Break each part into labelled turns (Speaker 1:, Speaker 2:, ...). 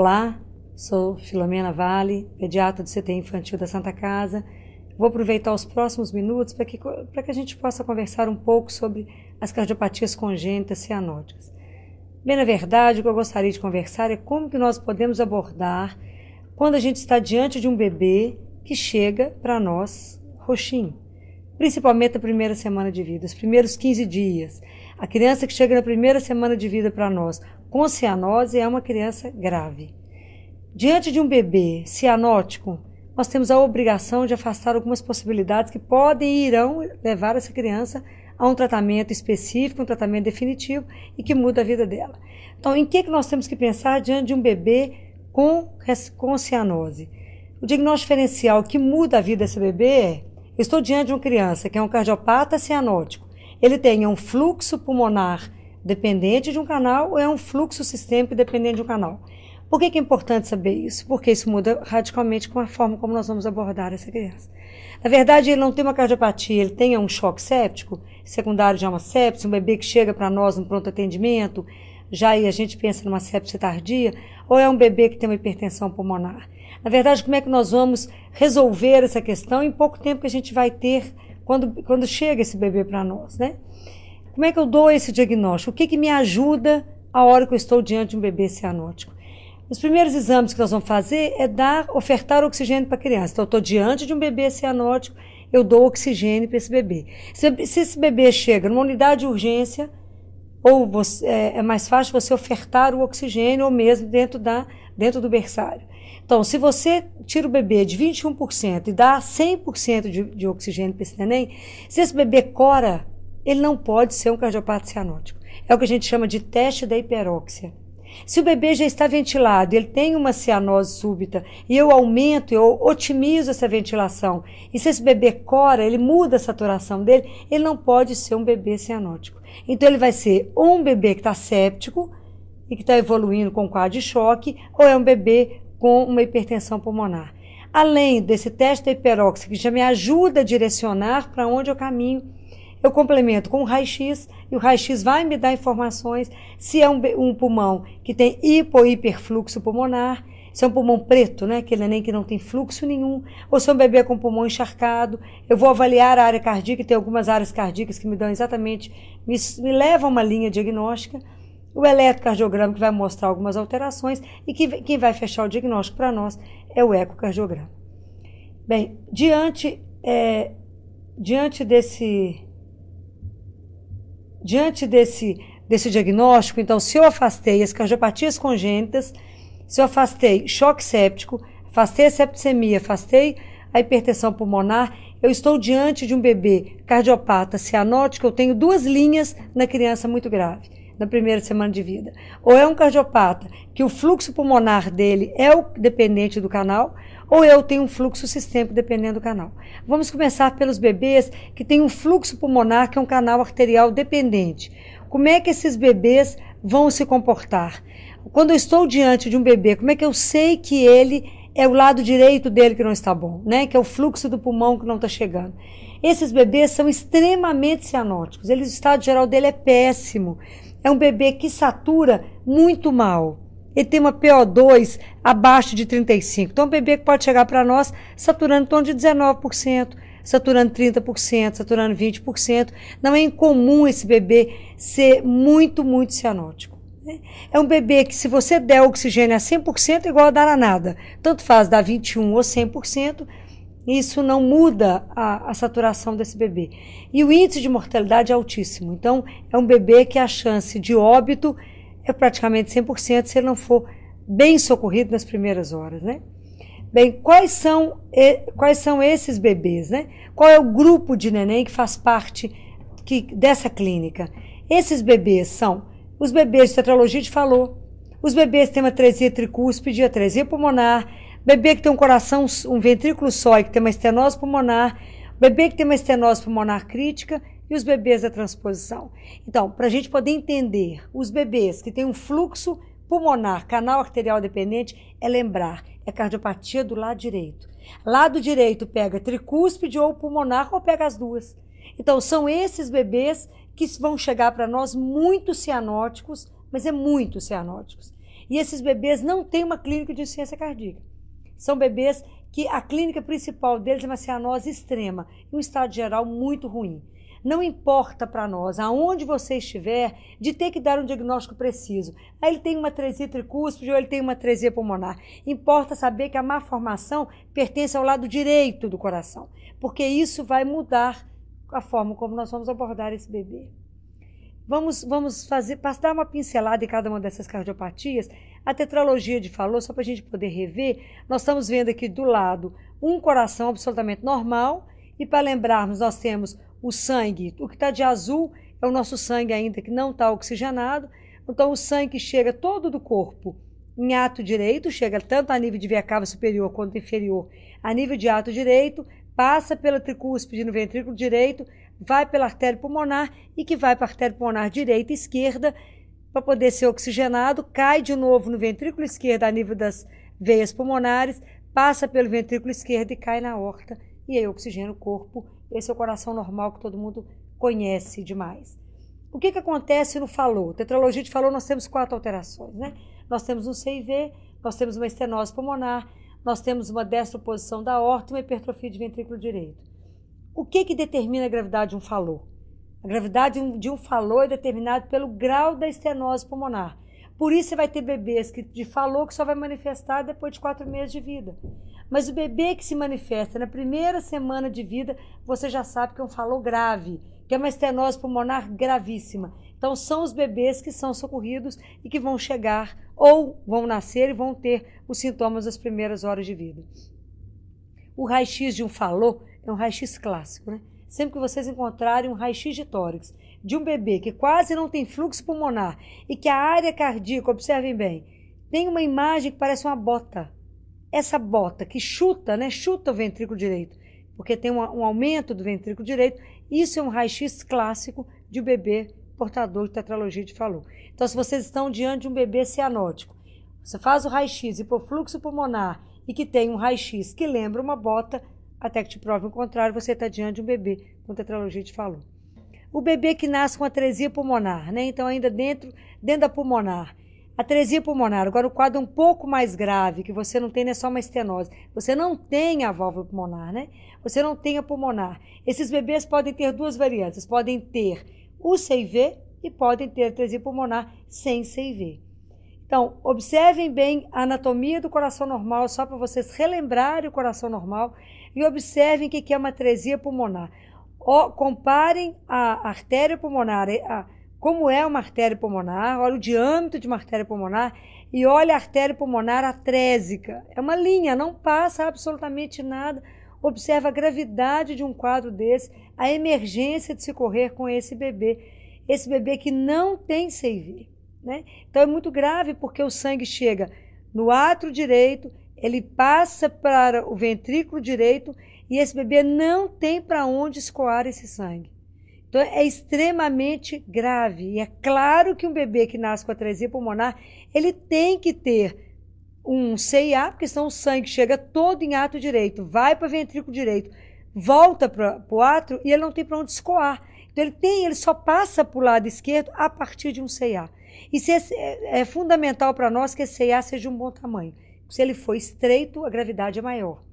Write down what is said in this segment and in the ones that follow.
Speaker 1: Olá, sou Filomena Vale, pediatra do CTI Infantil da Santa Casa. Vou aproveitar os próximos minutos para que a gente possa conversar um pouco sobre as cardiopatias congênitas cianóticas. Bem, na verdade, o que eu gostaria de conversar é como que nós podemos abordar quando a gente está diante de um bebê que chega para nós roxinho, principalmente na primeira semana de vida, os primeiros 15 dias. A criança que chega na primeira semana de vida para nós com cianose é uma criança grave. Diante de um bebê cianótico, nós temos a obrigação de afastar algumas possibilidades que podem e irão levar essa criança a um tratamento específico, um tratamento definitivo e que muda a vida dela. Então, em que nós temos que pensar diante de um bebê com cianose? O diagnóstico diferencial que muda a vida desse bebê é: eu estou diante de uma criança que é um cardiopata cianótico. Ele tem um fluxo pulmonar dependente de um canal ou é um fluxo sistêmico dependente de um canal? Por que é importante saber isso? Porque isso muda radicalmente com a forma como nós vamos abordar essa criança. Na verdade, ele não tem uma cardiopatia, ele tem um choque séptico, secundário de uma sepse, um bebê que chega para nós no pronto atendimento, já aí a gente pensa numa sepse tardia, ou é um bebê que tem uma hipertensão pulmonar. Na verdade, como é que nós vamos resolver essa questão em pouco tempo que a gente vai ter quando chega esse bebê para nós, né? Como é que eu dou esse diagnóstico? O que me ajuda a hora que eu estou diante de um bebê cianótico? Os primeiros exames que nós vamos fazer é ofertar oxigênio para a criança. Então, eu estou diante de um bebê cianótico, eu dou oxigênio para esse bebê. Se esse bebê chega numa unidade de urgência, é mais fácil você ofertar o oxigênio ou mesmo dentro do berçário. Então, se você tira o bebê de 21% e dá 100% de oxigênio para esse neném, se esse bebê cora, ele não pode ser um cardiopata cianótico. É o que a gente chama de teste da hiperóxia. Se o bebê já está ventilado, ele tem uma cianose súbita e eu aumento, eu otimizo essa ventilação, e se esse bebê cora, ele muda a saturação dele, ele não pode ser um bebê cianótico. Então ele vai ser ou um bebê que está séptico e que está evoluindo com quadro de choque, ou é um bebê com uma hipertensão pulmonar. Além desse teste da hiperóxia, que já me ajuda a direcionar para onde eu caminho, eu complemento com o raio-x, e o raio-x vai me dar informações se é um pulmão que tem hiperfluxo pulmonar, se é um pulmão preto, né, aquele neném que não tem fluxo nenhum, ou se é um bebê com pulmão encharcado. Eu vou avaliar a área cardíaca, tem algumas áreas cardíacas que me dão exatamente, me levam a uma linha diagnóstica. O eletrocardiograma que vai mostrar algumas alterações, e quem vai fechar o diagnóstico para nós é o ecocardiograma. Bem, diante desse diagnóstico, então, se eu afastei as cardiopatias congênitas, se eu afastei choque séptico, afastei a septicemia, afastei a hipertensão pulmonar, eu estou diante de um bebê cardiopata cianótico, eu tenho duas linhas na criança muito grave, na primeira semana de vida. Ou é um cardiopata que o fluxo pulmonar dele é o dependente do canal, ou eu tenho um fluxo sistêmico dependendo do canal. Vamos começar pelos bebês que têm um fluxo pulmonar que é um canal arterial dependente. Como é que esses bebês vão se comportar? Quando eu estou diante de um bebê, como é que eu sei que ele é o lado direito dele que não está bom, né? Que é o fluxo do pulmão que não está chegando. Esses bebês são extremamente cianóticos, o estado geral dele é péssimo. É um bebê que satura muito mal. Ele tem uma PO2 abaixo de 35. Então, é um bebê que pode chegar para nós saturando em torno de 19%, saturando 30%, saturando 20%. Não é incomum esse bebê ser muito, muito cianótico. É um bebê que, se você der oxigênio a 100%, é igual a dar a nada. Tanto faz dar 21% ou 100%, isso não muda a saturação desse bebê. E o índice de mortalidade é altíssimo. Então, é um bebê que a chance de óbito é praticamente 100% se ele não for bem socorrido nas primeiras horas, né? Bem, quais são esses bebês, né? Qual é o grupo de neném que faz parte dessa clínica? Esses bebês são os bebês de tetralogia de Fallot, os bebês que têm uma atresia tricúspide, atresia pulmonar, bebê que tem um coração, um ventrículo só e que tem uma estenose pulmonar, bebê que tem uma estenose pulmonar crítica e os bebês da transposição. Então, para a gente poder entender os bebês que têm um fluxo pulmonar, canal arterial dependente, é lembrar, é cardiopatia do lado direito. Lado direito pega tricúspide ou pulmonar ou pega as duas. Então, são esses bebês que vão chegar para nós muito cianóticos, mas muito cianóticos. E esses bebês não têm uma clínica de insuficiência cardíaca. São bebês que a clínica principal deles é uma cianose extrema, em um estado geral muito ruim. Não importa para nós, aonde você estiver, de ter que dar um diagnóstico preciso. Aí ele tem uma atresia tricúspide ou ele tem uma atresia pulmonar. Importa saber que a malformação pertence ao lado direito do coração, porque isso vai mudar a forma como nós vamos abordar esse bebê. Vamos dar uma pincelada em cada uma dessas cardiopatias. A tetralogia de Fallot, só para a gente poder rever, nós estamos vendo aqui do lado um coração absolutamente normal, e para lembrarmos, nós temos o sangue, o que está de azul é o nosso sangue ainda que não está oxigenado, então o sangue chega todo do corpo em ato direito, chega tanto a nível de veia cava superior quanto inferior, a nível de ato direito, passa pela tricúspide no ventrículo direito, vai pela artéria pulmonar e que vai para a artéria pulmonar direita e esquerda para poder ser oxigenado, cai de novo no ventrículo esquerdo a nível das veias pulmonares, passa pelo ventrículo esquerdo e cai na aorta e aí oxigena o corpo. Esse é o coração normal que todo mundo conhece demais. O que acontece no Fallot? Tetralogia de Fallot, nós temos 4 alterações, né? Nós temos um CIV, nós temos uma estenose pulmonar, nós temos uma destroposição da aorta e uma hipertrofia de ventrículo direito. O que determina a gravidade de um Fallot? A gravidade de um Fallot é determinada pelo grau da estenose pulmonar. Por isso você vai ter bebês de Fallot que só vai manifestar depois de 4 meses de vida. Mas o bebê que se manifesta na primeira semana de vida, você já sabe que é um Fallot grave, que é uma estenose pulmonar gravíssima. Então são os bebês que são socorridos e que vão chegar ou vão nascer e vão ter os sintomas das primeiras horas de vida. O raio-x de um Fallot é um raio-x clássico, né? Sempre que vocês encontrarem um raio-x de tórax de um bebê que quase não tem fluxo pulmonar e que a área cardíaca, observem bem, tem uma imagem que parece uma bota. Essa bota que chuta, né? Chuta o ventrículo direito, porque tem um aumento do ventrículo direito. Isso é um raio-x clássico de um bebê portador de tetralogia de Fallot. Então, se vocês estão diante de um bebê cianótico, você faz o raio-x hipofluxo pulmonar e que tem um raio-x que lembra uma bota, até que te prove o contrário, você está diante de um bebê com tetralogia de Fallot. O bebê que nasce com atresia pulmonar, né? Então ainda dentro da pulmonar. Atresia pulmonar, agora o quadro é um pouco mais grave, que você não tem, não é só uma estenose, você não tem a válvula pulmonar, né? Você não tem a pulmonar. Esses bebês podem ter 2 variantes, podem ter o CIV e podem ter atresia pulmonar sem CIV. Então, observem bem a anatomia do coração normal, só para vocês relembrarem o coração normal, e observem o que é uma atresia pulmonar. Comparem a artéria pulmonar, como é uma artéria pulmonar, olha o diâmetro de uma artéria pulmonar e olha a artéria pulmonar atrésica. É uma linha, não passa absolutamente nada. Observa a gravidade de um quadro desse, a emergência de se correr com esse bebê que não tem CIV, né? Então é muito grave porque o sangue chega no átrio direito, ele passa para o ventrículo direito e esse bebê não tem para onde escoar esse sangue. Então é extremamente grave. E é claro que um bebê que nasce com atresia pulmonar, ele tem que ter um CIA, porque senão o sangue chega todo em átrio direito, vai para o ventrículo direito, volta para o átrio e ele não tem para onde escoar. Então ele só passa para o lado esquerdo a partir de um CIA. E é fundamental para nós que esse CIA seja de um bom tamanho. Se ele for estreito, a gravidade é maior.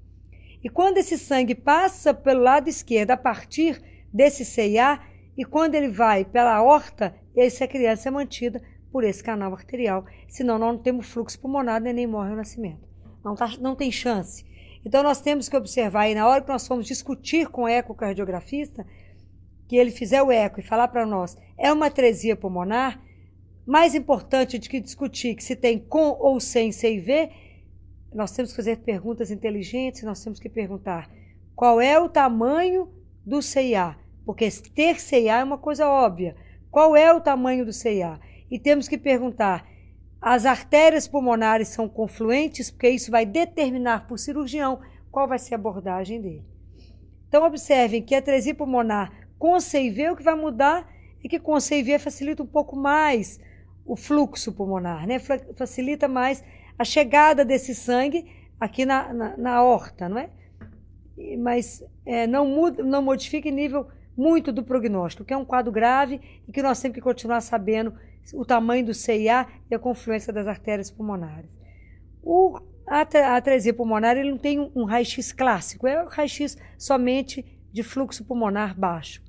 Speaker 1: E quando esse sangue passa pelo lado esquerdo a partir desse CIA, e quando ele vai pela aorta, essa criança é mantida por esse canal arterial. Senão nós não temos fluxo pulmonar, nem morre ao nascimento. Não tem chance. Então nós temos que observar aí, na hora que nós formos discutir com o ecocardiografista, que ele fizer o eco e falar para nós, é uma atresia pulmonar, mais importante do que discutir que se tem com ou sem CIV, nós temos que fazer perguntas inteligentes, nós temos que perguntar qual é o tamanho do CIA, porque ter CIA é uma coisa óbvia. Qual é o tamanho do CIA? E temos que perguntar, as artérias pulmonares são confluentes, porque isso vai determinar por cirurgião qual vai ser a abordagem dele. Então observem que a atresia pulmonar com CIV, o que vai mudar é que com CIV facilita um pouco mais o fluxo pulmonar, né? Facilita mais a chegada desse sangue aqui na aorta, não é? Mas não modifica em nível muito do prognóstico, que é um quadro grave e que nós temos que continuar sabendo o tamanho do CIA e a confluência das artérias pulmonares. A atresia pulmonar ele não tem um raio-x clássico, é o raio-x somente de fluxo pulmonar baixo.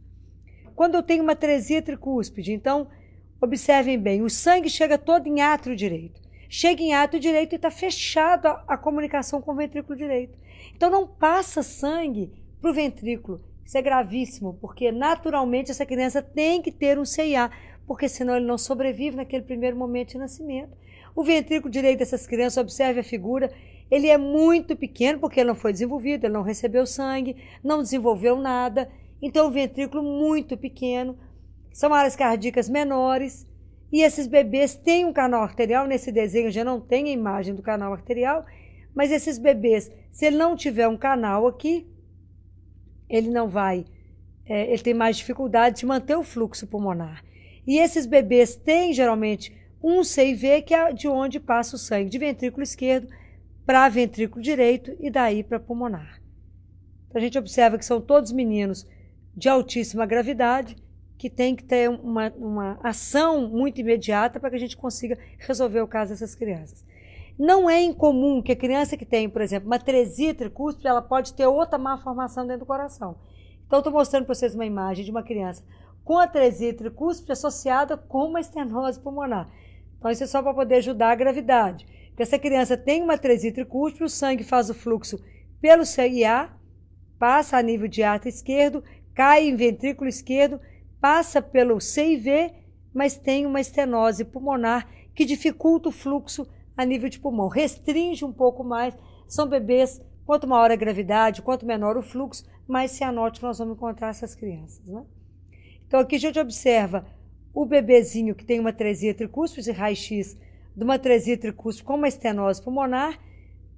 Speaker 1: Quando eu tenho uma atresia tricúspide, então, observem bem, o sangue chega todo em átrio direito. Chega em átrio direito e está fechado a comunicação com o ventrículo direito. Então, não passa sangue para o ventrículo. Isso é gravíssimo, porque naturalmente essa criança tem que ter um CIA, porque senão ele não sobrevive naquele primeiro momento de nascimento. O ventrículo direito dessas crianças, observe a figura, ele é muito pequeno porque ele não foi desenvolvido, ele não recebeu sangue, não desenvolveu nada. Então, o ventrículo muito pequeno, são áreas cardíacas menores, e esses bebês têm um canal arterial. Nesse desenho já não tem a imagem do canal arterial, mas esses bebês, se ele não tiver um canal aqui, ele não vai, ele tem mais dificuldade de manter o fluxo pulmonar. E esses bebês têm geralmente um CIV, que é de onde passa o sangue de ventrículo esquerdo para ventrículo direito e daí para pulmonar. Então, a gente observa que são todos meninos de altíssima gravidade, que tem que ter uma ação muito imediata para que a gente consiga resolver o caso dessas crianças. Não é incomum que a criança que tem, por exemplo, uma atresia tricúspide, ela pode ter outra malformação dentro do coração. Então, estou mostrando para vocês uma imagem de uma criança com atresia tricúspide associada com uma estenose pulmonar. Então, isso é só para poder ajudar a gravidade. Porque essa criança tem uma atresia tricúspide, o sangue faz o fluxo pelo CIA, passa a nível de átrio esquerdo, cai em ventrículo esquerdo, passa pelo CIV, mas tem uma estenose pulmonar que dificulta o fluxo a nível de pulmão, restringe um pouco mais. São bebês, quanto maior a gravidade, quanto menor o fluxo, mais cianótico nós vamos encontrar essas crianças, né? Então, aqui a gente observa o bebezinho que tem uma atresia tricúspide, raio-x de uma atresia tricúspide com uma estenose pulmonar.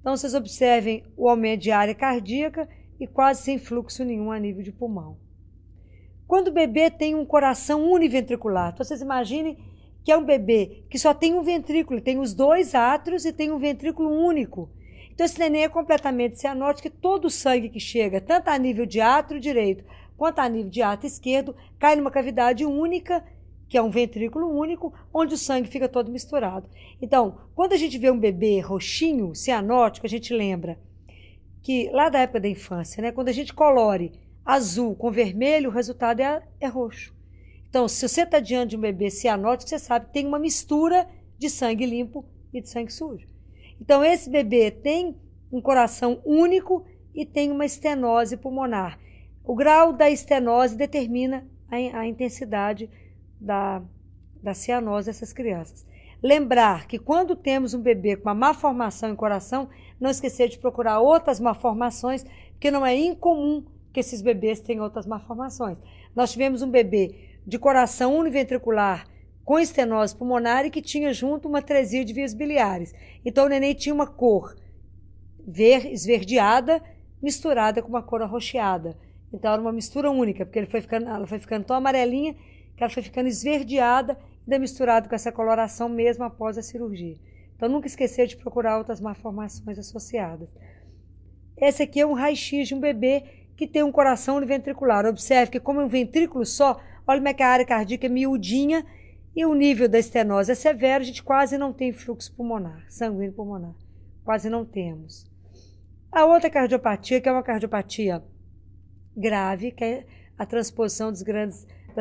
Speaker 1: Então, vocês observem o aumento de área cardíaca e quase sem fluxo nenhum a nível de pulmão. Quando o bebê tem um coração univentricular, então vocês imaginem que é um bebê que só tem um ventrículo, tem os dois átrios e tem um ventrículo único. Então, esse neném é completamente cianótico, que todo o sangue que chega, tanto a nível de átrio direito quanto a nível de átrio esquerdo, cai numa cavidade única, que é um ventrículo único, onde o sangue fica todo misturado. Então, quando a gente vê um bebê roxinho, cianótico, a gente lembra que lá da época da infância, né, quando a gente colore azul com vermelho, o resultado é roxo. Então, se você está diante de um bebê cianótico, você sabe que tem uma mistura de sangue limpo e de sangue sujo. Então, esse bebê tem um coração único e tem uma estenose pulmonar. O grau da estenose determina a intensidade da cianose dessas crianças. Lembrar que quando temos um bebê com uma malformação em coração, não esquecer de procurar outras malformações, porque não é incomum que esses bebês tenham outras malformações. Nós tivemos um bebê de coração univentricular com estenose pulmonar e que tinha junto uma atresia de vias biliares. Então, o neném tinha uma cor esverdeada misturada com uma cor arroxeada. Então, era uma mistura única, porque ela foi ficando tão amarelinha que ela foi ficando esverdeada, ainda misturada com essa coloração mesmo após a cirurgia. Então, nunca esquecer de procurar outras malformações associadas. Esse aqui é um raio-x de um bebê que tem um coração univentricular. Observe que, como é um ventrículo só, olha como é que a área cardíaca é miudinha e o nível da estenose é severo, a gente quase não tem fluxo pulmonar, sanguíneo pulmonar. Quase não temos. A outra cardiopatia, que é uma cardiopatia grave, que é a transposição das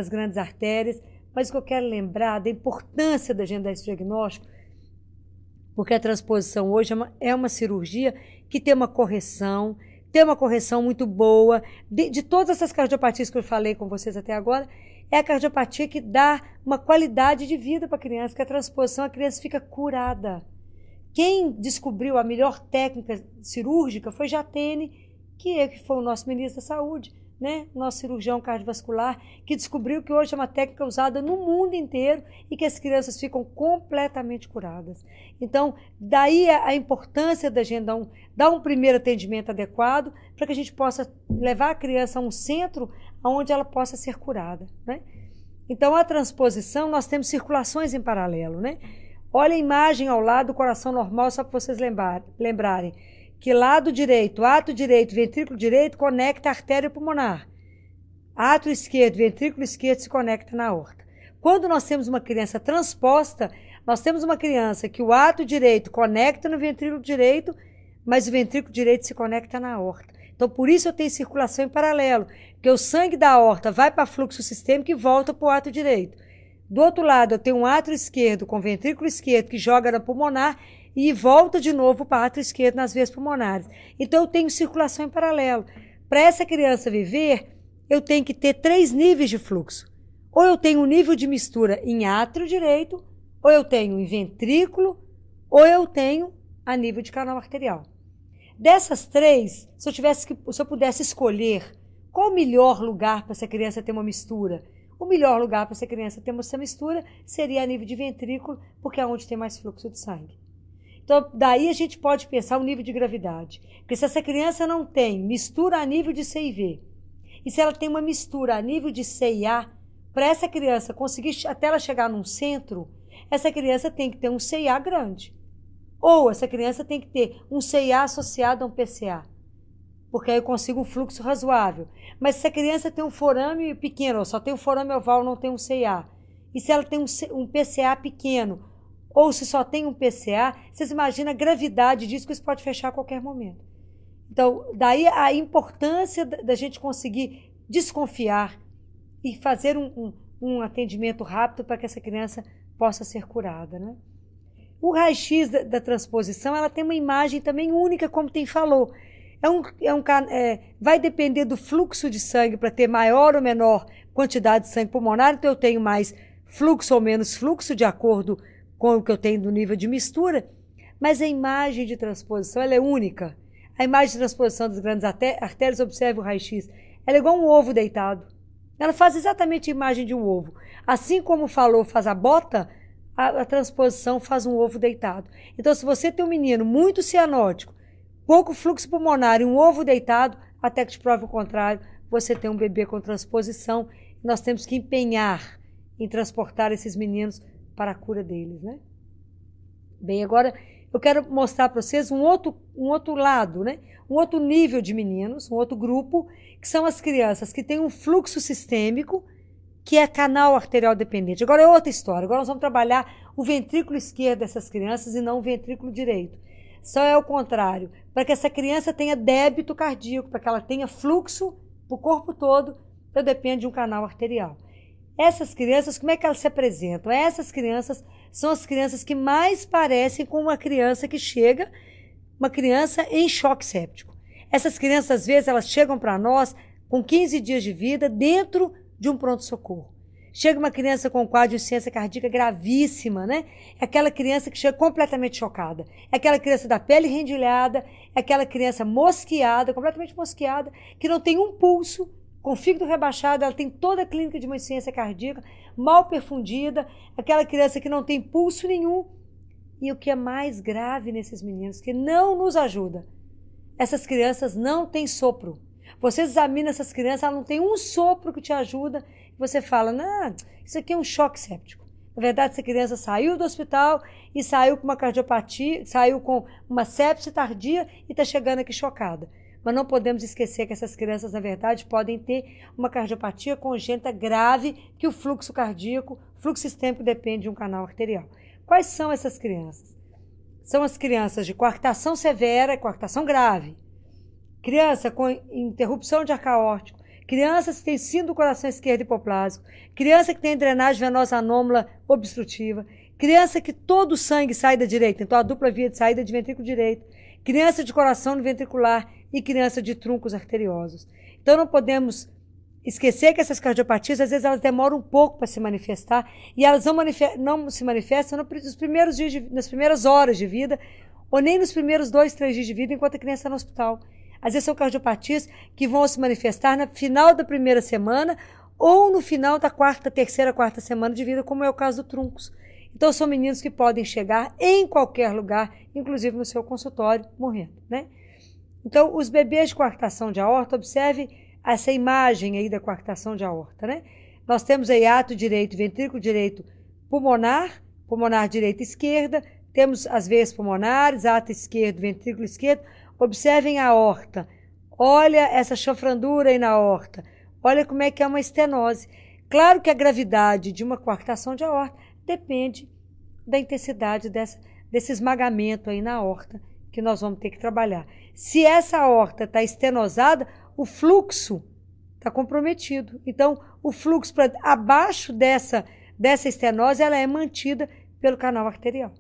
Speaker 1: grandes artérias, mas o que eu quero lembrar da importância da gente dar esse diagnóstico, porque a transposição hoje é uma cirurgia que tem uma correção muito boa. De todas essas cardiopatias que eu falei com vocês até agora, é a cardiopatia que dá uma qualidade de vida para a criança, que a transposição, a criança fica curada. Quem descobriu a melhor técnica cirúrgica foi Jatene, que foi o nosso ministro da Saúde, né? Nosso cirurgião cardiovascular, que descobriu que hoje é uma técnica usada no mundo inteiro e que as crianças ficam completamente curadas. Então, daí a importância da gente dar um primeiro atendimento adequado para que a gente possa levar a criança a um centro onde ela possa ser curada, né? Então, a transposição, nós temos circulações em paralelo, né? Olha a imagem ao lado do coração normal, só para vocês lembrarem que lado direito, átrio direito, ventrículo direito conecta a artéria pulmonar. Átrio esquerdo, ventrículo esquerdo se conecta na aorta. Quando nós temos uma criança transposta, nós temos uma criança que o ato direito conecta no ventrículo direito, mas o ventrículo direito se conecta na aorta. Então, por isso eu tenho circulação em paralelo, porque o sangue da aorta vai para fluxo sistêmico e volta para o ato direito. Do outro lado, eu tenho um átrio esquerdo com ventrículo esquerdo que joga na pulmonar e volta de novo para o átrio esquerdo nas veias pulmonares. Então, eu tenho circulação em paralelo. Para essa criança viver, eu tenho que ter 3 níveis de fluxo. Ou eu tenho um nível de mistura em átrio direito, ou eu tenho em ventrículo, ou eu tenho a nível de canal arterial. Dessas 3, se eu pudesse escolher qual o melhor lugar para essa criança ter uma mistura, o melhor lugar para essa criança ter essa mistura seria a nível de ventrículo, porque é onde tem mais fluxo de sangue. Então, daí a gente pode pensar o nível de gravidade. Porque se essa criança não tem mistura a nível de C e V, e se ela tem uma mistura a nível de C e A, para essa criança conseguir, até ela chegar num centro, essa criança tem que ter um CIA grande. Ou essa criança tem que ter um CIA associado a um PCA, porque aí eu consigo um fluxo razoável. Mas se a criança tem um forame pequeno, ou só tem um forame oval, não tem um CIA, e se ela tem um PCA pequeno, ou se só tem um PCA, vocês imaginam a gravidade disso, que isso pode fechar a qualquer momento. Então, daí a importância da gente conseguir desconfiar e fazer um atendimento rápido para que essa criança possa ser curada, né? O raio-x da transposição, ela tem uma imagem também única, como tem falou. Vai depender do fluxo de sangue para ter maior ou menor quantidade de sangue pulmonar, então eu tenho mais fluxo ou menos fluxo de acordo com o que eu tenho do nível de mistura, mas a imagem de transposição ela é única. A imagem de transposição das grandes artérias, observe o raio-x, ela é igual um ovo deitado. Ela faz exatamente a imagem de um ovo. Assim como falou, faz a bota, a transposição faz um ovo deitado. Então, se você tem um menino muito cianótico, pouco fluxo pulmonar e um ovo deitado, até que te prove o contrário, você tem um bebê com transposição. Nós temos que empenhar em transportar esses meninos para a cura deles, né? Bem, agora eu quero mostrar para vocês um outro lado, né? Um outro nível de meninos, um outro grupo, que são as crianças que têm um fluxo sistêmico, que é canal arterial dependente. Agora é outra história. Agora nós vamos trabalhar o ventrículo esquerdo dessas crianças e não o ventrículo direito. Só é o contrário. Para que essa criança tenha débito cardíaco, para que ela tenha fluxo para o corpo todo, eu dependo de um canal arterial. Essas crianças, como é que elas se apresentam? Essas crianças são as crianças que mais parecem com uma criança que chega, uma criança em choque séptico. Essas crianças, às vezes, elas chegam para nós com 15 dias de vida dentro de um pronto-socorro. Chega uma criança com um quadro de insuficiência cardíaca gravíssima, né? É aquela criança que chega completamente chocada. É aquela criança da pele rendilhada, é aquela criança mosqueada, completamente mosqueada, que não tem um pulso, com fígado rebaixado, ela tem toda a clínica de uma insuficiência cardíaca, mal perfundida, aquela criança que não tem pulso nenhum. E o que é mais grave nesses meninos, que não nos ajuda, essas crianças não têm sopro. Você examina essas crianças, ela não tem um sopro que te ajuda, e você fala, não, isso aqui é um choque séptico. Na verdade, essa criança saiu do hospital e saiu com uma cardiopatia, saiu com uma sepse tardia e está chegando aqui chocada. Mas não podemos esquecer que essas crianças, na verdade, podem ter uma cardiopatia congênita grave, que o fluxo cardíaco, fluxo sistêmico depende de um canal arterial. Quais são essas crianças? São as crianças de coartação severa e coartação grave, criança com interrupção de arco aórtico, crianças que têm síndrome do coração esquerdo hipoplásico, criança que tem drenagem venosa anômala obstrutiva, criança que todo o sangue sai da direita, então a dupla via de saída de ventrículo direito, criança de coração no ventricular e criança de truncos arteriosos. Então não podemos esquecer que essas cardiopatias, às vezes elas demoram um pouco para se manifestar e elas não se manifestam nos primeiros dias, nas primeiras horas de vida ou nem nos primeiros 2, 3 dias de vida enquanto a criança está no hospital. Às vezes são cardiopatias que vão se manifestar no final da primeira semana ou no final da terceira, quarta semana de vida, como é o caso do truncos. Então são meninos que podem chegar em qualquer lugar, inclusive no seu consultório, morrendo, né? Então, os bebês de coartação de aorta, observe essa imagem aí da coartação de aorta, né? Nós temos aí ato direito, ventrículo direito pulmonar, pulmonar direita e esquerda, temos as veias pulmonares, ato esquerdo, ventrículo esquerdo. Observem a aorta. Olha essa chanfrandura aí na aorta. Olha como é que é uma estenose. Claro que a gravidade de uma coartação de aorta depende da intensidade desse esmagamento aí na aorta que nós vamos ter que trabalhar. Se essa aorta está estenosada, o fluxo está comprometido. Então, o fluxo para abaixo dessa estenose, ela é mantida pelo canal arterial.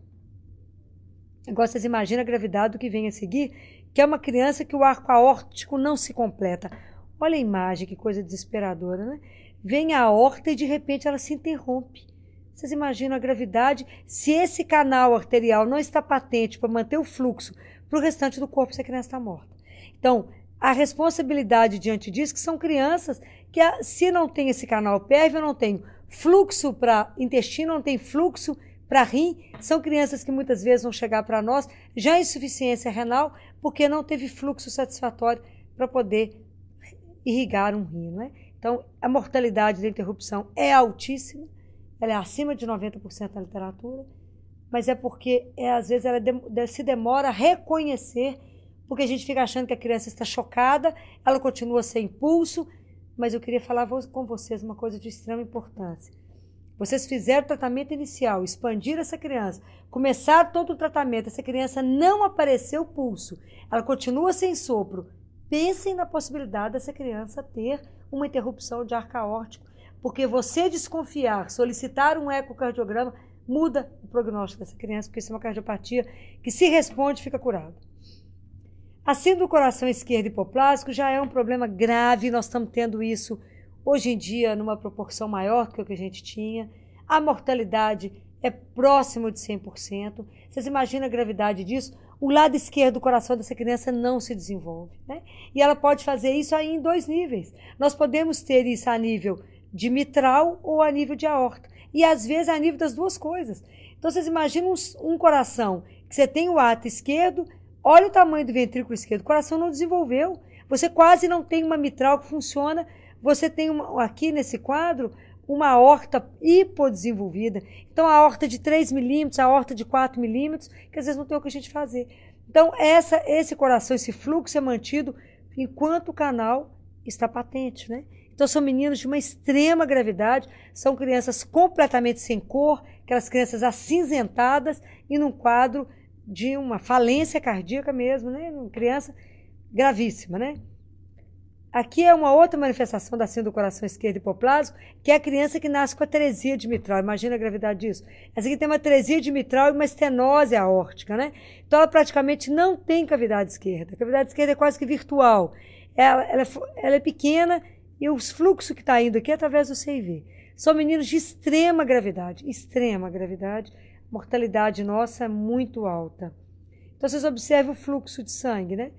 Speaker 1: Agora, vocês imaginam a gravidade do que vem a seguir, que é uma criança que o arco aórtico não se completa. Olha a imagem, que coisa desesperadora, né? Vem a aorta e, de repente, ela se interrompe. Vocês imaginam a gravidade? Se esse canal arterial não está patente para manter o fluxo para o restante do corpo, essa criança está morta. Então, a responsabilidade diante disso, que são crianças que, se não tem esse canal pérvio, não tem fluxo para intestino, não tem fluxo para rim, são crianças que muitas vezes vão chegar para nós já em insuficiência renal, porque não teve fluxo satisfatório para poder irrigar um rim, né? Então, a mortalidade da interrupção é altíssima, ela é acima de 90% na literatura, mas é porque, às vezes, ela se demora a reconhecer, porque a gente fica achando que a criança está chocada, ela continua sem pulso, mas eu queria falar com vocês uma coisa de extrema importância. Vocês fizeram o tratamento inicial, expandiram essa criança, começaram todo o tratamento, essa criança não apareceu pulso, ela continua sem sopro. Pensem na possibilidade dessa criança ter uma interrupção de arco aórtico, porque você desconfiar, solicitar um ecocardiograma, muda o prognóstico dessa criança, porque isso é uma cardiopatia que, se responde, fica curado. A síndrome do coração esquerdo hipoplásico já é um problema grave, nós estamos tendo isso hoje em dia numa proporção maior do que o que a gente tinha. A mortalidade é próximo de 100%. Vocês imaginam a gravidade disso? O lado esquerdo do coração dessa criança não se desenvolve, né? E ela pode fazer isso aí em 2 níveis. Nós podemos ter isso a nível de mitral ou a nível de aorta. E às vezes a nível das 2 coisas. Então vocês imaginam um coração que você tem o átrio esquerdo, olha o tamanho do ventrículo esquerdo, o coração não desenvolveu. Você quase não tem uma mitral que funciona. Você tem aqui nesse quadro uma aorta hipodesenvolvida. Então, a aorta de 3 milímetros, a aorta de 4 milímetros, que às vezes não tem o que a gente fazer. Então, esse coração, esse fluxo é mantido enquanto o canal está patente, né? Então, são meninos de uma extrema gravidade, são crianças completamente sem cor, aquelas crianças acinzentadas e num quadro de uma falência cardíaca mesmo, né? Uma criança gravíssima, né? Aqui é uma outra manifestação da síndrome do coração esquerdo hipoplásico, que é a criança que nasce com atresia de mitral. Imagina a gravidade disso. Essa aqui tem uma atresia de mitral e uma estenose aórtica, né? Então, ela praticamente não tem cavidade esquerda. A cavidade esquerda é quase que virtual. Ela é pequena e o fluxo que está indo aqui é através do CIV. São meninos de extrema gravidade. Extrema gravidade. A mortalidade nossa é muito alta. Então, vocês observam o fluxo de sangue, né?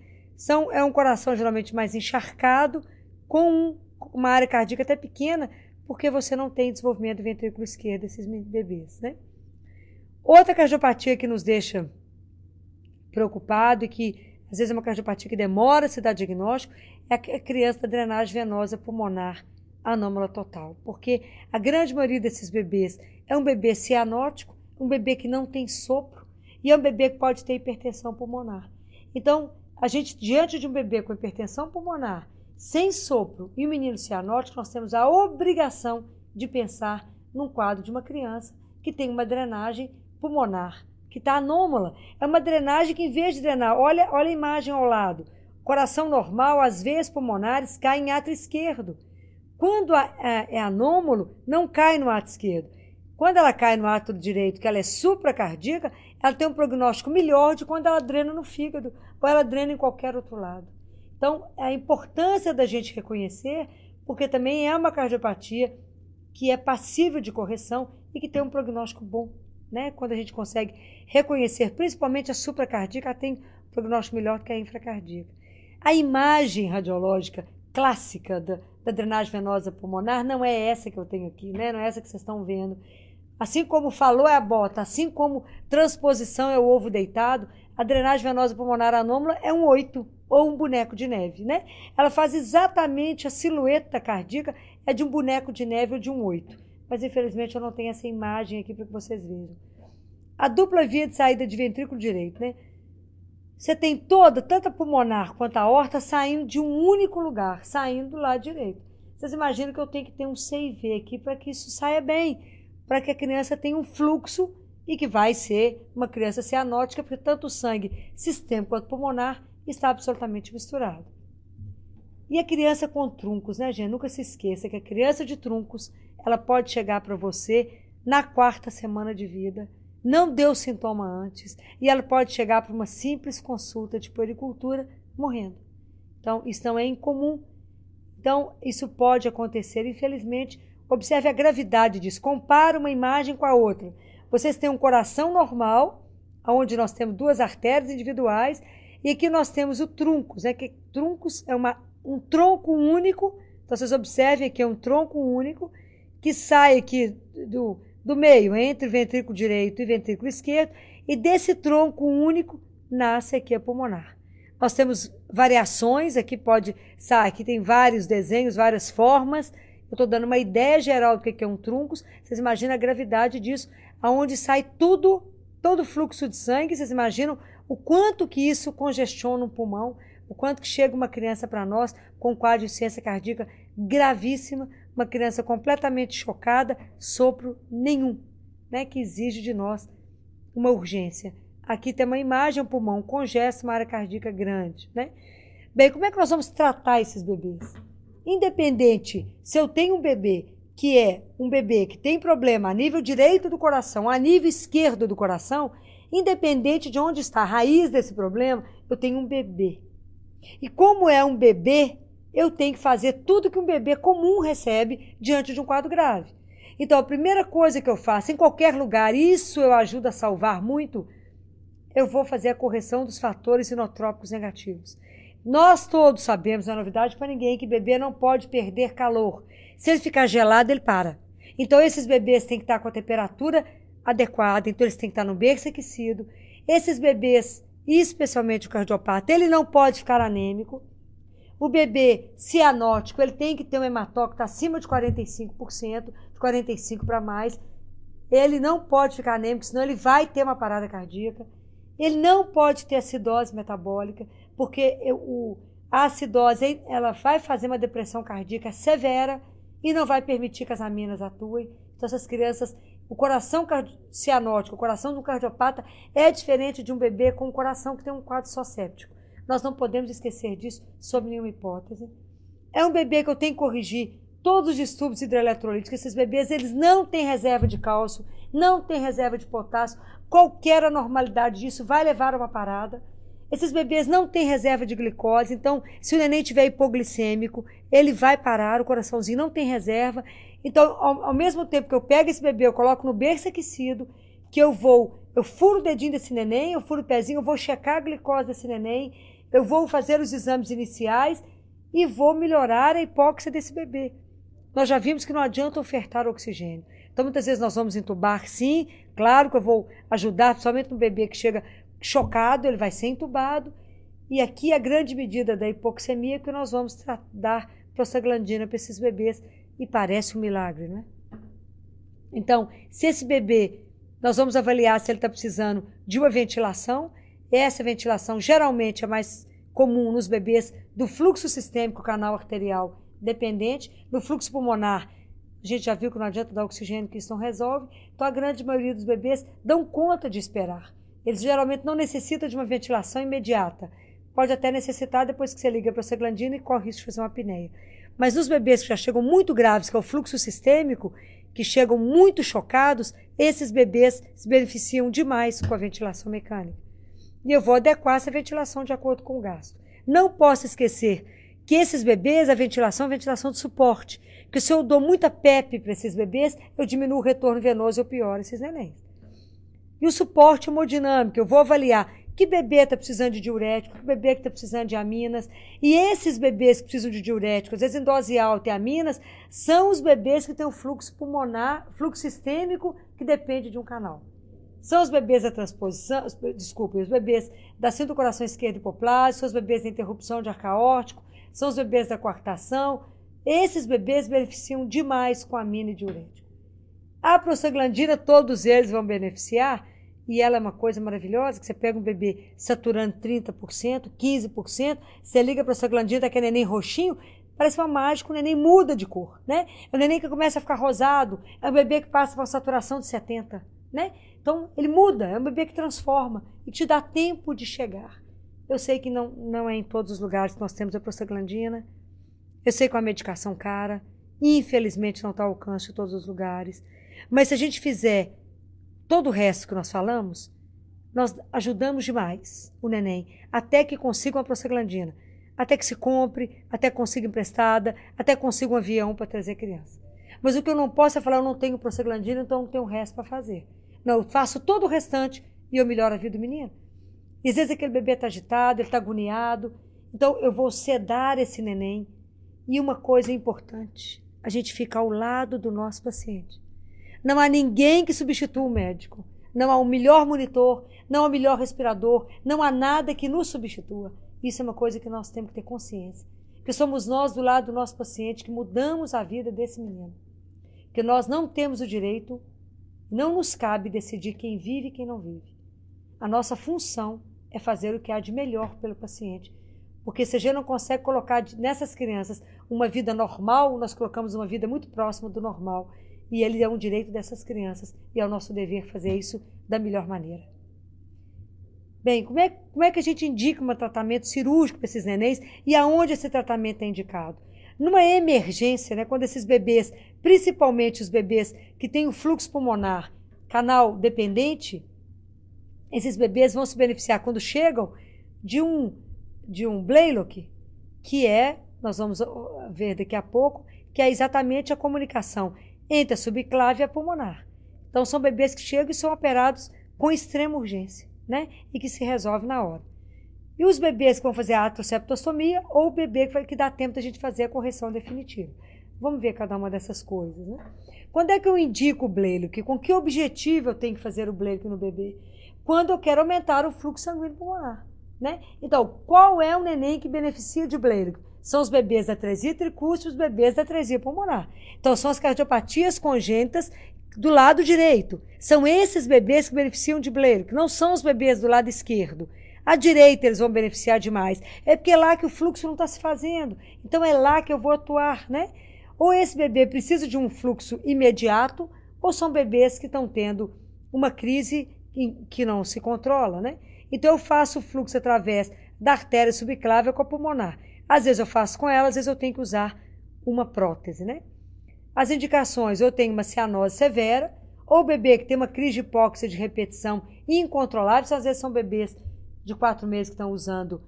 Speaker 1: É um coração geralmente mais encharcado, com uma área cardíaca até pequena, porque você não tem desenvolvimento do ventrículo esquerdo desses bebês, né? Outra cardiopatia que nos deixa preocupado e que às vezes é uma cardiopatia que demora a se dar diagnóstico é a criança da drenagem venosa pulmonar anômala total, porque a grande maioria desses bebês é um bebê cianótico, um bebê que não tem sopro e é um bebê que pode ter hipertensão pulmonar. Então, a gente, diante de um bebê com hipertensão pulmonar, sem sopro e um menino cianótico, nós temos a obrigação de pensar num quadro de uma criança que tem uma drenagem pulmonar, que está anômala. É uma drenagem que, em vez de drenar, olha a imagem ao lado, coração normal, as veias pulmonares caem em átrio esquerdo. Quando é anômalo, não cai no átrio esquerdo. Quando ela cai no átrio direito, que ela é supracardíaca, ela tem um prognóstico melhor de quando ela drena no fígado ou ela drena em qualquer outro lado. Então, a importância da gente reconhecer, porque também é uma cardiopatia que é passível de correção e que tem um prognóstico bom, né? Quando a gente consegue reconhecer, principalmente a supracardíaca, ela tem um prognóstico melhor que a infracardíaca. A imagem radiológica clássica da drenagem venosa pulmonar não é essa que eu tenho aqui, né? Não é essa que vocês estão vendo. Assim como falou é a bota, assim como transposição é o ovo deitado, a drenagem venosa pulmonar anômala é um 8 ou um boneco de neve, né? Ela faz exatamente a silhueta cardíaca, é de um boneco de neve ou de um 8. Mas infelizmente eu não tenho essa imagem aqui para que vocês vejam. A dupla via de saída de ventrículo direito, né? Você tem tanto a pulmonar quanto a aorta, saindo de um único lugar, saindo do lado direito. Vocês imaginam que eu tenho que ter um CIV aqui para que isso saia bem, para que a criança tenha um fluxo e que vai ser uma criança cianótica, porque tanto o sangue sistêmico quanto pulmonar está absolutamente misturado. E a criança com truncos, né, gente? Nunca se esqueça que a criança de truncos, ela pode chegar para você na 4ª semana de vida, não deu sintoma antes, e ela pode chegar para uma simples consulta de puericultura morrendo. Então, isso não é incomum. Então, isso pode acontecer, infelizmente. Observe a gravidade disso. Compara uma imagem com a outra. Vocês têm um coração normal, onde nós temos 2 artérias individuais, e aqui nós temos o truncos, né? Que truncos é um tronco único. Então, vocês observem aqui, é um tronco único que sai aqui do meio, entre o ventrículo direito e o ventrículo esquerdo, e desse tronco único nasce aqui a pulmonar. Nós temos variações, aqui aqui tem vários desenhos, várias formas. Eu estou dando uma ideia geral do que é um truncos. Vocês imaginam a gravidade disso, aonde sai todo o fluxo de sangue. Vocês imaginam o quanto que isso congestiona o pulmão, o quanto que chega uma criança para nós com quadro de insuficiência cardíaca gravíssima, uma criança completamente chocada, sopro nenhum, né, que exige de nós uma urgência. Aqui tem uma imagem, um pulmão congesto, uma área cardíaca grande, né? Bem, como é que nós vamos tratar esses bebês? Independente se eu tenho um bebê que é um bebê que tem problema a nível direito do coração, a nível esquerdo do coração, independente de onde está a raiz desse problema, eu tenho um bebê. E como é um bebê, eu tenho que fazer tudo que um bebê comum recebe diante de um quadro grave. Então, a primeira coisa que eu faço em qualquer lugar, isso eu ajudo a salvar muito, eu vou fazer a correção dos fatores inotrópicos negativos. Nós todos sabemos, não é novidade para ninguém, que bebê não pode perder calor. Se ele ficar gelado, ele para. Então, esses bebês têm que estar com a temperatura adequada, então eles têm que estar no berço aquecido. Esses bebês, especialmente o cardiopata, ele não pode ficar anêmico. O bebê cianótico, ele tem que ter um hematócrito acima de 45%, de 45% para mais. Ele não pode ficar anêmico, senão ele vai ter uma parada cardíaca. Ele não pode ter acidose metabólica, porque a acidose ela vai fazer uma depressão cardíaca severa e não vai permitir que as aminas atuem. Então, essas crianças, o coração cianótico, o coração do cardiopata é diferente de um bebê com um coração que tem um quadro só séptico. Nós não podemos esquecer disso sob nenhuma hipótese. É um bebê que eu tenho que corrigir todos os distúrbios hidroeletrolíticos. Esses bebês, eles não têm reserva de cálcio, não têm reserva de potássio. Qualquer anormalidade disso vai levar a uma parada. Esses bebês não têm reserva de glicose, então se o neném tiver hipoglicêmico, ele vai parar, o coraçãozinho não tem reserva. Então, ao mesmo tempo que eu pego esse bebê, eu coloco no berço aquecido, que eu furo o dedinho desse neném, eu furo o pezinho, eu vou checar a glicose desse neném, eu vou fazer os exames iniciais e vou melhorar a hipóxia desse bebê. Nós já vimos que não adianta ofertar oxigênio. Então, muitas vezes nós vamos entubar, sim. Claro que eu vou ajudar, principalmente no bebê que chega chocado, ele vai ser entubado. E aqui a grande medida da hipoxemia é que nós vamos dar prostaglandina para esses bebês. E parece um milagre, não é? Então, se esse bebê, nós vamos avaliar se ele está precisando de uma ventilação. Essa ventilação geralmente é mais comum nos bebês do fluxo sistêmico canal arterial dependente. No fluxo pulmonar, a gente já viu que não adianta dar oxigênio, que isso não resolve. Então, a grande maioria dos bebês dão conta de esperar. Eles geralmente não necessitam de uma ventilação imediata. Pode até necessitar depois que você liga para a prostaglandina e corre o risco de fazer uma apneia. Mas nos bebês que já chegam muito graves, que é o fluxo sistêmico, que chegam muito chocados, esses bebês se beneficiam demais com a ventilação mecânica. E eu vou adequar essa ventilação de acordo com o gasto. Não posso esquecer que esses bebês, a ventilação é ventilação de suporte. Porque se eu dou muita PEP para esses bebês, eu diminuo o retorno venoso e eu pioro esses nenéns. E o suporte hemodinâmico, eu vou avaliar que bebê está precisando de diurético, que bebê que está precisando de aminas. E esses bebês que precisam de diurético, às vezes em dose alta e aminas, são os bebês que têm um fluxo pulmonar, fluxo sistêmico que depende de um canal. São os bebês da transposição, os bebês da síndrome do coração esquerdo hipoplásico, são os bebês da interrupção de arco aórtico, são os bebês da coartação. Esses bebês beneficiam demais com amina e diurético. A prostaglandina, todos eles vão beneficiar, e ela é uma coisa maravilhosa, que você pega um bebê saturando 30%, 15%, você liga a prostaglandina, aquele neném roxinho, Parece uma mágica, o neném muda de cor, né? É o neném que começa a ficar rosado, é o bebê que passa por uma saturação de 70, né? Então, ele muda, é um bebê que transforma e te dá tempo de chegar. Eu sei que não é em todos os lugares que nós temos a prostaglandina, eu sei que é uma medicação cara, infelizmente não está ao alcance de todos os lugares, mas se a gente fizer todo o resto que nós falamos, nós ajudamos demais o neném, até que consiga uma prostaglandina, até que se compre, até que consiga emprestada, até que consiga um avião para trazer a criança. Mas o que eu não posso é falar, eu não tenho prostaglandina, então não tenho o resto para fazer. Não, eu faço todo o restante e eu melhoro a vida do menino. E às vezes aquele bebê está agitado, ele está agoniado, então eu vou sedar esse neném. E uma coisa importante, a gente fica ao lado do nosso paciente. Não há ninguém que substitua o médico. Não há um melhor monitor, não há um melhor respirador, não há nada que nos substitua. Isso é uma coisa que nós temos que ter consciência. Que somos nós do lado do nosso paciente que mudamos a vida desse menino. Que nós não temos o direito, não nos cabe decidir quem vive e quem não vive. A nossa função é fazer o que há de melhor pelo paciente. Porque se a gente não consegue colocar nessas crianças uma vida normal, nós colocamos uma vida muito próxima do normal. E ele é um direito dessas crianças e é o nosso dever fazer isso da melhor maneira. Bem, como é que a gente indica um tratamento cirúrgico para esses nenéns e aonde esse tratamento é indicado? Numa emergência, né, quando esses bebês, principalmente os bebês que têm o fluxo pulmonar, canal dependente, esses bebês vão se beneficiar quando chegam de um Blalock, que é, nós vamos ver daqui a pouco, que é exatamente a comunicação entre a subclave e a pulmonar. Então, são bebês que chegam e são operados com extrema urgência, né? E que se resolve na hora. E os bebês que vão fazer a atroseptostomia ou o bebê que dá tempo da gente fazer a correção definitiva. Vamos ver cada uma dessas coisas, né? Quando é que eu indico o Blalock? Com que objetivo eu tenho que fazer o Blalock no bebê? Quando eu quero aumentar o fluxo sanguíneo pulmonar, né? Então, qual é o neném que beneficia de Blalock? São os bebês da atresia tricúspide e os bebês da atresia pulmonar. Então, são as cardiopatias congênitas do lado direito. São esses bebês que beneficiam de Blalock, não são os bebês do lado esquerdo. À direita eles vão beneficiar demais. É porque é lá que o fluxo não está se fazendo. Então, é lá que eu vou atuar, né? Ou esse bebê precisa de um fluxo imediato, ou são bebês que estão tendo uma crise que não se controla, né? Então, eu faço o fluxo através da artéria subclávia com a pulmonar. Às vezes eu faço com ela, às vezes eu tenho que usar uma prótese, né? As indicações, eu tenho uma cianose severa, ou bebê que tem uma crise de hipóxia de repetição incontrolável, às vezes são bebês de 4 meses que estão usando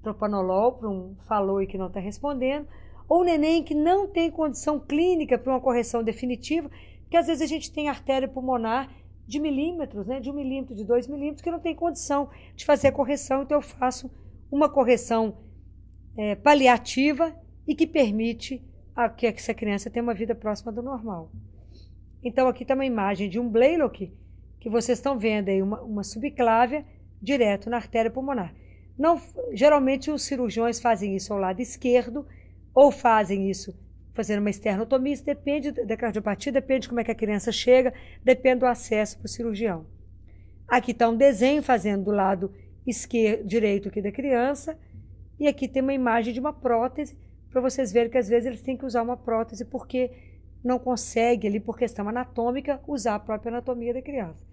Speaker 1: propanolol para um faloi que não está respondendo, ou neném que não tem condição clínica para uma correção definitiva, porque às vezes a gente tem artéria pulmonar de milímetros, né? De 1 milímetro, de 2 milímetros, que não tem condição de fazer a correção, então eu faço uma correção paliativa e que permite que essa criança tenha uma vida próxima do normal. Então, aqui está uma imagem de um Blalock, que vocês estão vendo aí, uma subclávia direto na artéria pulmonar. Não, geralmente, os cirurgiões fazem isso ao lado esquerdo, ou fazem isso fazendo uma esternotomia, isso depende da cardiopatia, depende de como é que a criança chega, depende do acesso para o cirurgião. Aqui está um desenho fazendo do lado direito aqui da criança, e aqui tem uma imagem de uma prótese, para vocês verem que às vezes eles têm que usar uma prótese porque não consegue ali, por questão anatômica, usar a própria anatomia da criança.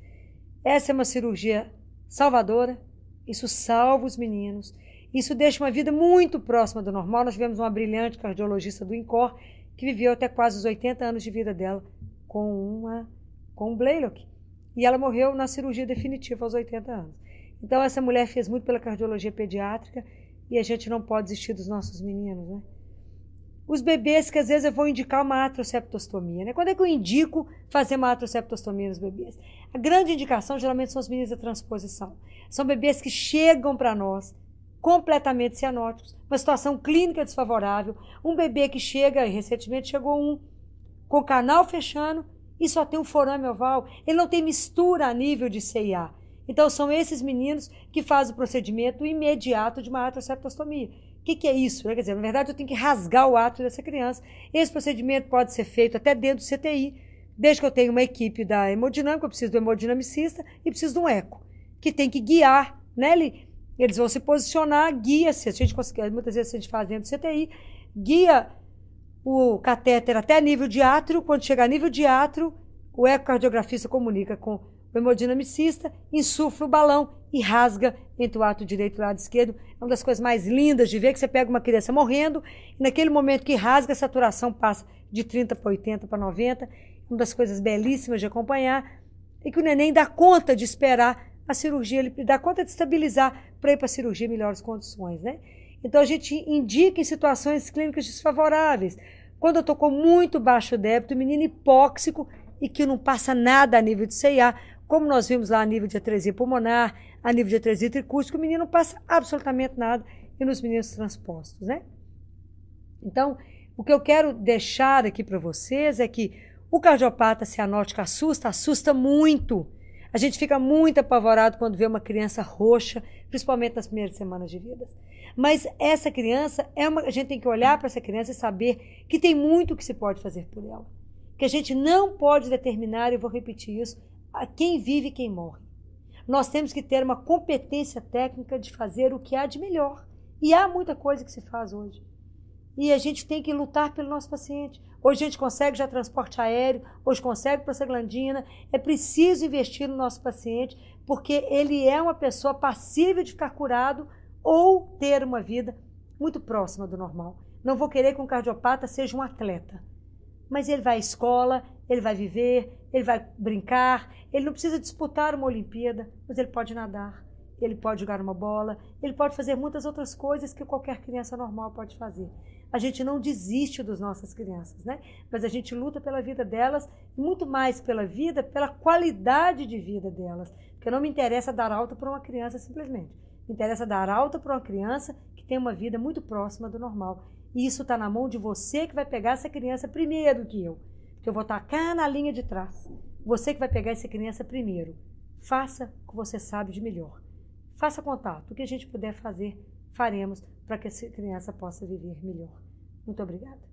Speaker 1: Essa é uma cirurgia salvadora, isso salva os meninos, isso deixa uma vida muito próxima do normal. Nós tivemos uma brilhante cardiologista do INCOR que viveu até quase os 80 anos de vida dela com um Blalock. E ela morreu na cirurgia definitiva aos 80 anos. Então essa mulher fez muito pela cardiologia pediátrica e a gente não pode desistir dos nossos meninos, né? Os bebês que às vezes eu vou indicar uma atroseptostomia, né? Quando é que eu indico fazer uma atroseptostomia nos bebês? A grande indicação geralmente são os meninos da transposição. São bebês que chegam para nós completamente cianóticos, uma situação clínica desfavorável, um bebê que chega, e recentemente chegou um com o canal fechando e só tem um forame oval, ele não tem mistura a nível de CIA. Então são esses meninos que fazem o procedimento imediato de uma atroseptostomia. O que é isso? Quer dizer, na verdade eu tenho que rasgar o átrio dessa criança. Esse procedimento pode ser feito até dentro do CTI, desde que eu tenha uma equipe da hemodinâmica, eu preciso do hemodinamicista e preciso de um eco, que tem que guiar, né? Eles vão se posicionar, guia-se, a gente consegue, muitas vezes a gente faz dentro do CTI, guia o catéter até nível de átrio. Quando chegar a nível de átrio, o ecocardiografista comunica com o hemodinamicista, insufla o balão e rasga entre o átrio direito e o lado esquerdo. É uma das coisas mais lindas de ver, que você pega uma criança morrendo e naquele momento que rasga, a saturação passa de 30 para 80 para 90. Uma das coisas belíssimas de acompanhar é que o neném dá conta de esperar a cirurgia, ele dá conta de estabilizar para ir para a cirurgia em melhores condições, né? Então, a gente indica em situações clínicas desfavoráveis. Quando eu estou com muito baixo débito, menino hipóxico e que não passa nada a nível de CIA, como nós vimos lá a nível de atresia pulmonar, a nível de atresia tricústica, o menino não passa absolutamente nada, e nos meninos transpostos, né? Então, o que eu quero deixar aqui para vocês é que o cardiopata cianótico assusta muito. A gente fica muito apavorado quando vê uma criança roxa, principalmente nas primeiras semanas de vida. Mas essa criança, a gente tem que olhar para essa criança e saber que tem muito que se pode fazer por ela. Que a gente não pode determinar, e eu vou repetir isso, a quem vive e quem morre. Nós temos que ter uma competência técnica de fazer o que há de melhor. E há muita coisa que se faz hoje. E a gente tem que lutar pelo nosso paciente. Hoje a gente consegue já transporte aéreo, hoje consegue prostaglandina. É preciso investir no nosso paciente, porque ele é uma pessoa passível de ficar curado ou ter uma vida muito próxima do normal. Não vou querer que um cardiopata seja um atleta, mas ele vai à escola, ele vai viver, ele vai brincar, ele não precisa disputar uma Olimpíada, mas ele pode nadar, ele pode jogar uma bola, ele pode fazer muitas outras coisas que qualquer criança normal pode fazer. A gente não desiste das nossas crianças, né? Mas a gente luta pela vida delas, muito mais pela vida, pela qualidade de vida delas. Porque não me interessa dar alta para uma criança simplesmente. Me interessa dar alta para uma criança que tem uma vida muito próxima do normal. E isso está na mão de você, que vai pegar essa criança primeiro que eu. Porque eu vou estar cá na linha de trás. Você que vai pegar essa criança primeiro. Faça o que você sabe de melhor. Faça contato. O que a gente puder fazer, faremos para que essa criança possa viver melhor. Muito obrigada.